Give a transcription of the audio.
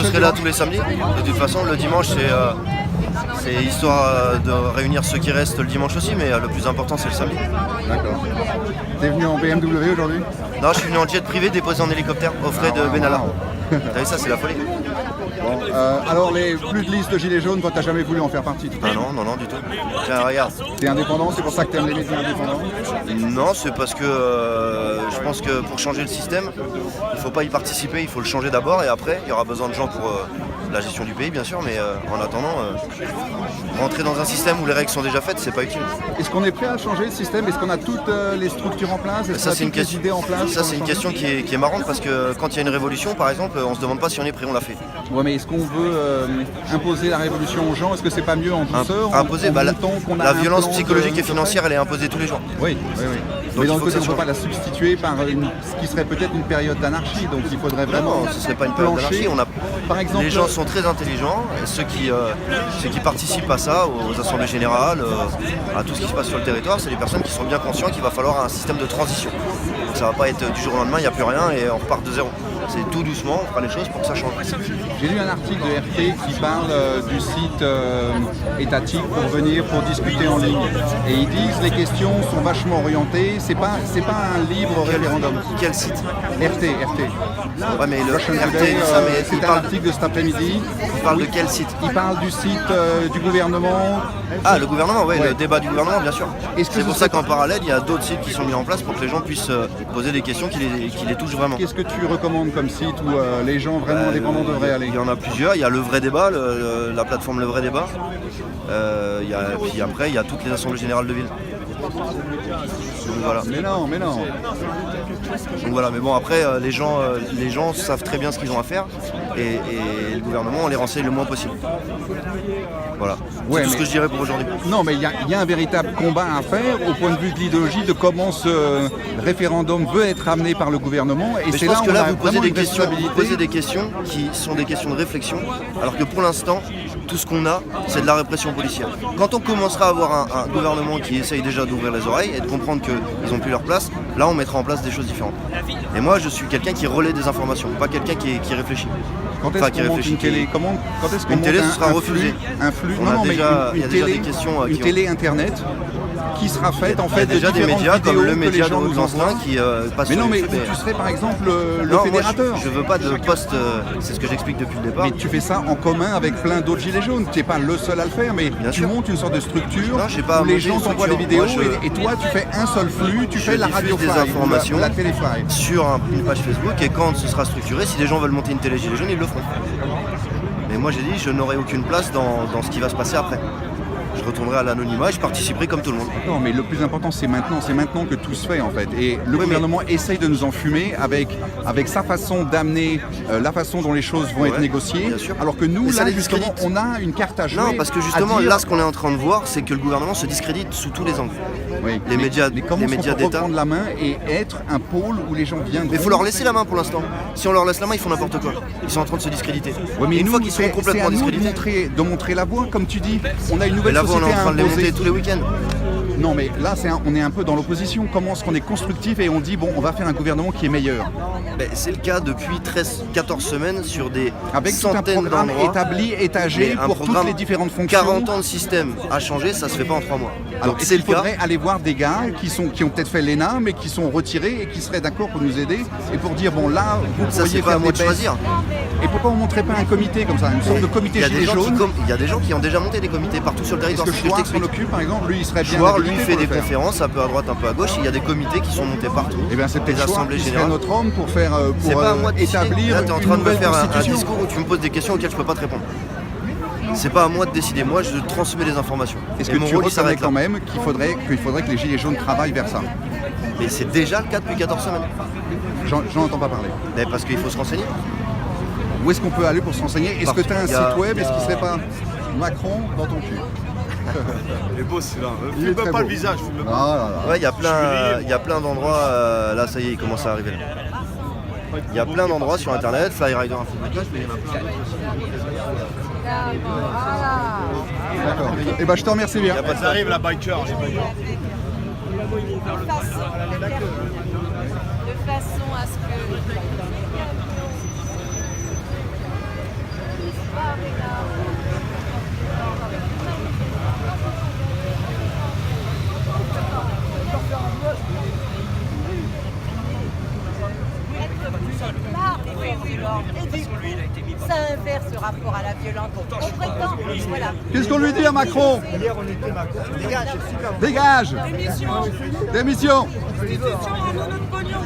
serai là tous les samedis. De toute façon, le dimanche, c'est histoire de réunir ceux qui restent le dimanche aussi, mais le plus important, c'est le samedi. D'accord. T'es venu en BMW aujourd'hui? Non, je suis venu en jet privé déposé en hélicoptère au frais de Benalla. Wow. T'as vu ça, c'est la folie. Bon, alors les plus de listes de gilets jaunes, toi t'as jamais voulu en faire partie? Ah non, non, non, du tout. Tiens, regarde. T'es indépendant, c'est pour ça que t'aimes les médias indépendants? Non, c'est parce que je pense que pour changer le système, il ne faut pas y participer, il faut le changer d'abord et après, il y aura besoin de gens pour la gestion du pays, bien sûr, mais en attendant, rentrer dans un système où les règles sont déjà faites, c'est pas utile. Est-ce qu'on est prêt à changer le système? Est-ce qu'on a toutes les structures en place? Est-ce qu'on a toutes les idées en place? Ça, c'est une question qui est marrante parce que quand il y a une révolution, par exemple, on se demande pas si on est prêt, on l'a fait. Ouais, mais est-ce qu'on veut imposer la révolution aux gens? Est-ce que c'est pas mieux en douceur? Imposer, la violence psychologique et financière, elle est imposée tous les jours. Oui, oui, oui. Donc mais dans le il faut côté, que on ne ça peut pas la substituer par ce qui serait peut-être une période d'anarchie. Donc il faudrait vraiment. Non, ce ne serait pas une période d'anarchie. Par exemple, les gens sont très intelligents. Et ceux qui participent à ça, aux assemblées générales, à tout ce qui se passe sur le territoire, c'est les personnes qui sont bien conscients qu'il va falloir un système de transition. Ça ne va pas être du jour au lendemain, il n'y a plus rien et on repart de zéro. C'est tout doucement, on fera les choses pour que ça change. J'ai lu un article de RT qui parle du site étatique pour venir pour discuter en ligne. Et ils disent les questions sont vachement orientées. C'est pas un libre référendum. Quel site? RT. Ouais, mais le Russian RT, Today, mais c'est un article de cet après-midi. Il parle de quel site? Il parle du site du gouvernement. Ah, le gouvernement, oui, le débat du gouvernement, bien sûr. C'est pour ça qu'en pas... parallèle, il y a d'autres sites qui sont mis en place pour que les gens puissent poser des questions qui les touchent vraiment. Qu'est-ce que tu recommandes comme site où les gens vraiment indépendants devraient aller? Il y en a plusieurs. Il y a le vrai débat, la plateforme Le Vrai Débat. Puis après, il y a toutes les assemblées générales de ville. Donc, voilà. Mais non. Donc voilà, mais bon après les gens savent très bien ce qu'ils ont à faire et le gouvernement on les renseigne le moins possible. Voilà. C'est tout ce que je dirais pour aujourd'hui. Non mais il y a un véritable combat à faire au point de vue de l'idéologie de comment ce référendum veut être amené par le gouvernement. Et c'est là que là vous posez des questions qui sont des questions de réflexion, alors que pour l'instant tout ce qu'on a c'est de la répression policière. Quand on commencera à avoir un gouvernement qui essaye déjà d'ouvrir les oreilles et de comprendre qu'ils n'ont plus leur place, là on mettra en place des choses différentes. Et moi je suis quelqu'un qui relaie des informations, pas quelqu'un qui réfléchit. Quand est-ce qu'on monte une télé? Quand est-ce qu'on une télé, monte ce sera refusé. Un flux? Il y a déjà des questions. Une télé internet qui sera faite en fait de différentes vidéos. Il y a déjà des médias comme le média de Haute-Lancelin qui passe. Mais non, mais tu serais par exemple le fédérateur. Je veux pas de poste, c'est ce que j'explique depuis le départ. Mais tu fais ça en commun avec plein d'autres gilets jaunes. Tu n'es pas le seul à le faire, mais tu montes une sorte de structure où les gens t'envoient des vidéos et toi tu fais un seul flux, tu fais la radio des informations la télé sur une page Facebook et quand ce sera structuré, si les gens veulent monter une télé gilet jaune, ils le feront. Mais moi j'ai dit je n'aurai aucune place dans ce qui va se passer après. Je retournerai à l'anonymat et je participerai comme tout le monde. Non mais le plus important c'est maintenant que tout se fait en fait. Et le gouvernement essaye de nous enfumer avec sa façon d'amener la façon dont les choses vont être négociées. Alors que nous là justement on a une carte à jouer. Non parce que justement là ce qu'on est en train de voir c'est que le gouvernement se discrédite sous tous les angles. Oui. Les médias d'État. Prendre la main et être un pôle où les gens viennent. Mais il faut leur laisser la main pour l'instant. Si on leur laisse la main ils font n'importe quoi. Ils sont en train de se discréditer. Mais une fois qu'ils seront complètement discrédités. De montrer la voie comme tu dis. On a une nouvelle société on est en train de les monter tous les week-ends. Non mais là on est un peu dans l'opposition. Comment est-ce qu'on est constructif et on dit bon on va faire un gouvernement qui est meilleur? C'est le cas depuis 14 semaines sur des avec centaines tout un programme établi, étagé pour toutes les différentes fonctions. 40 ans de système à changer, ça se fait pas en 3 mois. Alors il faudrait aller voir des gars qui ont peut-être fait l'ENA mais qui sont retirés et qui seraient d'accord pour nous aider et pour dire bon là vous pourriez faire des choisir. Et pourquoi on ne montrait pas un comité comme ça, une sorte de comité gilet jaune? Il y a des gens qui ont déjà monté des comités partout sur le territoire. Est-ce que Chouard s'en occupe par exemple? Lui il serait bien. Chouard lui fait des conférences un peu à droite, un peu à gauche. Il y a des comités qui sont montés partout. Et bien c'est peut-être Chouard qui serait notre homme pour faire établir. Là tu es en train de me faire un discours où tu me poses des questions auxquelles je peux pas te répondre. C'est pas à moi de décider, moi je transmets les informations. Est-ce que tu reconnais quand même qu'il faudrait que les gilets jaunes travaillent vers ça? Mais c'est déjà le cas depuis 14 semaines. J'en entends pas parler. Mais parce qu'il faut se renseigner. Où est-ce qu'on peut aller pour se renseigner? Est-ce que tu as un site web? Est-ce qu'il serait pas Macron dans ton cul? Il est beau celui-là. Filme même pas le visage. Ouais, il y a plein d'endroits. Là, ça y est, il commence à arriver. Il y a plein d'endroits sur internet, Flyrider Info, mais il y en a plein. D'accord. Et je te remercie bien. Ça arrive la biker. De façon à ce que Ça inverse le rapport à la violence. On prétend, voilà. Qu'est-ce qu'on lui dit à Macron? Dégage. Démission. Institution à notre pognon.